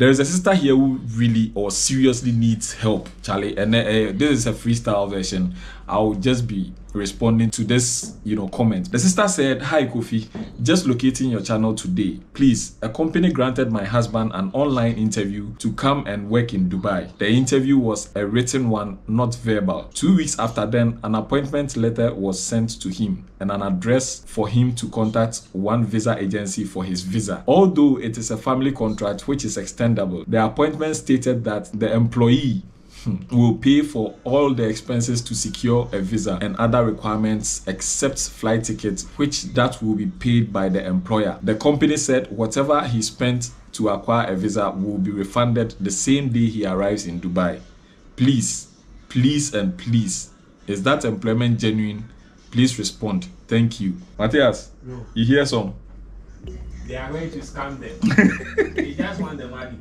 There is a sister here who really or seriously needs help, Charlie, and this is a freestyle version. I'll just be responding to this, comment. The sister said, "Hi Kofi, just locating your channel today. Please, a company granted my husband an online interview to come and work in Dubai. The interview was a written one, not verbal. 2 weeks after then, an appointment letter was sent to him and an address for him to contact one visa agency for his visa. Although it is a family contract which is extendable, the appointment stated that the employee will pay for all the expenses to secure a visa and other requirements except flight tickets, which that will be paid by the employer. The company said whatever he spent to acquire a visa will be refunded the same day he arrives in Dubai. Please, please and please, is that employment genuine? Please respond. Thank you." Matthias, no. You hear some? They are going to scam them. They just want the money.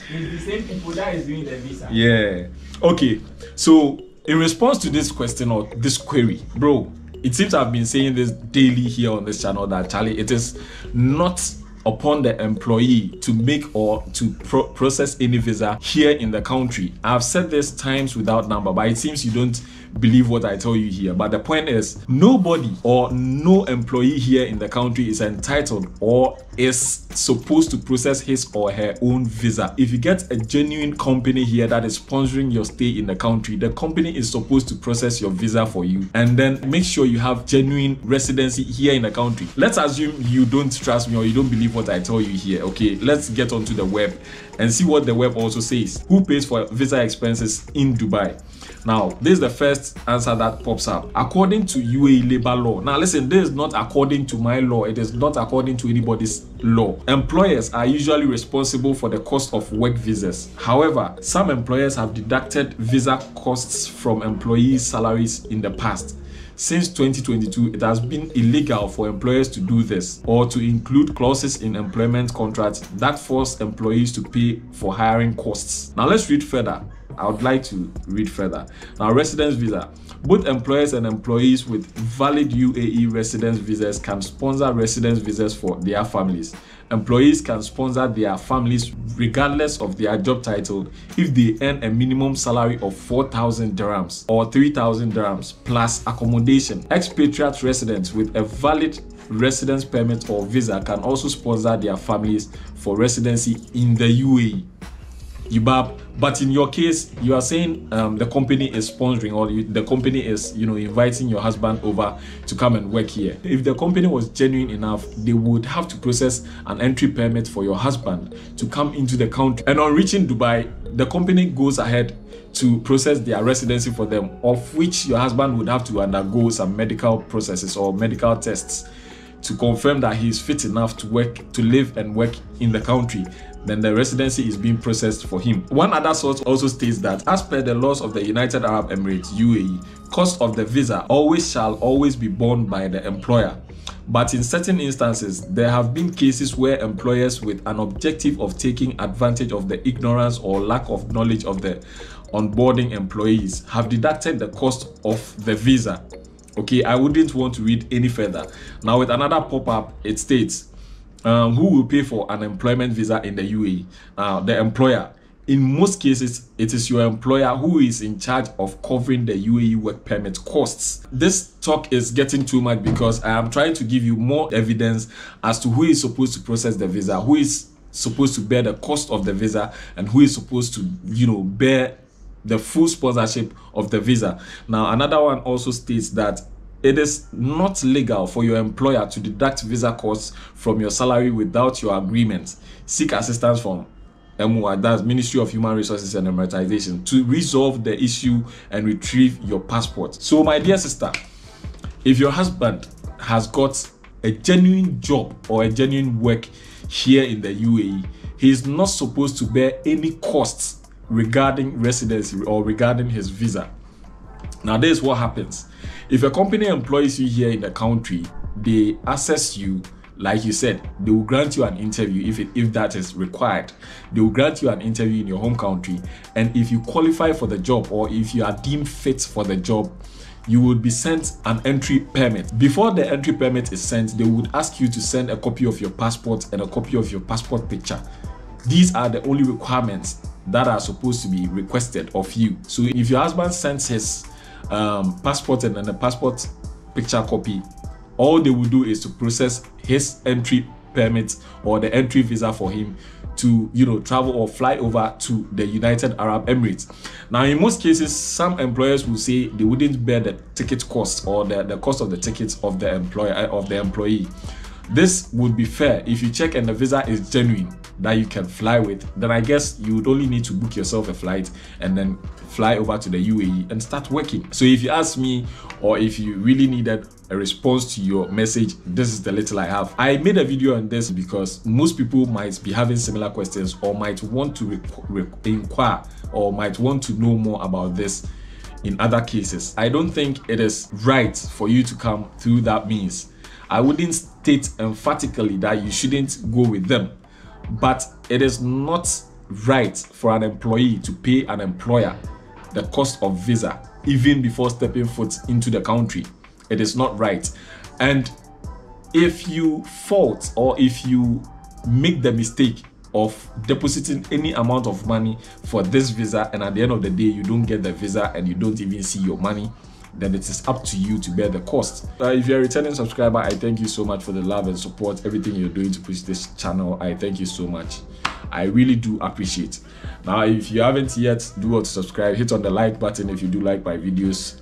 It's the same people that is doing the visa. Yeah. Okay. So in response to this question or this query, bro, it seems I've been saying this daily here on this channel that, Charlie, it is not upon the employee to make or to process any visa here in the country. I've said this times without number, but it seems you don't believe what I tell you here. But the point is, nobody or no employee here in the country is entitled or is supposed to process his or her own visa. If you get a genuine company here that is sponsoring your stay in the country, the company is supposed to process your visa for you and then make sure you have genuine residency here in the country. Let's assume you don't trust me or you don't believe what I tell you here. Okay, let's get onto the web and see what the web also says. Who pays for visa expenses in Dubai? Now, this is the first answer that pops up. According to UAE labor law. Now, listen, this is not according to my law. It is not according to anybody's law. Employers are usually responsible for the cost of work visas. However, some employers have deducted visa costs from employees' salaries in the past. Since 2022, it has been illegal for employers to do this or to include clauses in employment contracts that force employees to pay for hiring costs. Now, let's read further. I would like to read further. Now, residence visa. Both employers and employees with valid UAE residence visas can sponsor residence visas for their families. Employees can sponsor their families regardless of their job title if they earn a minimum salary of 4,000 dirhams or 3,000 dirhams plus accommodation. Expatriate residents with a valid residence permit or visa can also sponsor their families for residency in the UAE. But in your case, you are saying the company is sponsoring or the company is inviting your husband over to come and work here. If the company was genuine enough, they would have to process an entry permit for your husband to come into the country, and on reaching Dubai, the company goes ahead to process their residency for them, of which your husband would have to undergo some medical processes or medical tests to confirm that he is fit enough to live and work in the country. Then the residency is being processed for him. One other source also states that as per the laws of the United Arab Emirates, UAE, cost of the visa shall always be borne by the employer. But in certain instances, there have been cases where employers with an objective of taking advantage of the ignorance or lack of knowledge of the onboarding employees have deducted the cost of the visa. Okay, I wouldn't want to read any further. Now with another pop-up, it states, who will pay for an employment visa in the UAE? The employer. In most cases, it is your employer who is in charge of covering the UAE work permit costs. This talk is getting too much because I am trying to give you more evidence as to who is supposed to process the visa, who is supposed to bear the cost of the visa, and who is supposed to, bear the full sponsorship of the visa. Now, another one also states that it is not legal for your employer to deduct visa costs from your salary without your agreement. Seek assistance from MUA, that's Ministry of Human Resources and Emiratisation, to resolve the issue and retrieve your passport. So, my dear sister, if your husband has got a genuine job or a genuine work here in the UAE, he is not supposed to bear any costs regarding residency or regarding his visa. Now, this is what happens. If a company employs you here in the country, they assess you, like you said, they will grant you an interview if that is required. They will grant you an interview in your home country, and if you qualify for the job or if you are deemed fit for the job, you would be sent an entry permit. Before the entry permit is sent, they would ask you to send a copy of your passport and a copy of your passport picture. These are the only requirements that are supposed to be requested of you. So if your husband sends his passport and then the passport picture copy, all they will do is to process his entry permit or the entry visa for him to, you know, travel or fly over to the United Arab Emirates. Now, in most cases, some employers will say they wouldn't bear the ticket cost or the cost of the tickets of the employee. This would be fair if you check and the visa is genuine that you can fly with. Then I guess you would only need to book yourself a flight and then fly over to the UAE and start working. So if you ask me, or if you really needed a response to your message, this is the little I have. I made a video on this because most people might be having similar questions or might want to inquire or might want to know more about this in other cases. I don't think it is right for you to come through that means. I wouldn't state emphatically that you shouldn't go with them, but it is not right for an employee to pay an employer the cost of visa even before stepping foot into the country. It is not right. And if you fault or if you make the mistake of depositing any amount of money for this visa and at the end of the day you don't get the visa and you don't even see your money, then it is up to you to bear the cost. If you're a returning subscriber, I thank you so much for the love and support, everything you're doing to push this channel. I thank you so much. I really do appreciate. Now, if you haven't yet, do want to subscribe, hit on the like button if you do like my videos.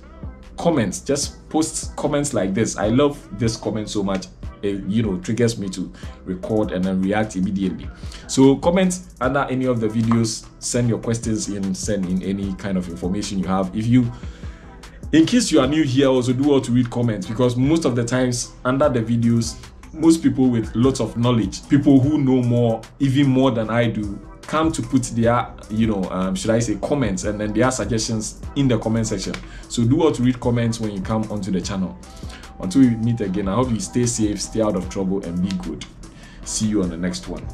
Comments, just post comments like this. I love this comment so much. It, you know, triggers me to record and then react immediately. So comment under any of the videos, send your questions in, send in any kind of information you have. In case you are new here, also do want to read comments, because most of the times under the videos, most people with lots of knowledge, people who know more, even more than I do, come to put their, you know, should I say, comments and then their suggestions in the comment section. So do want to read comments when you come onto the channel. Until we meet again, I hope you stay safe, stay out of trouble, and be good. See you on the next one.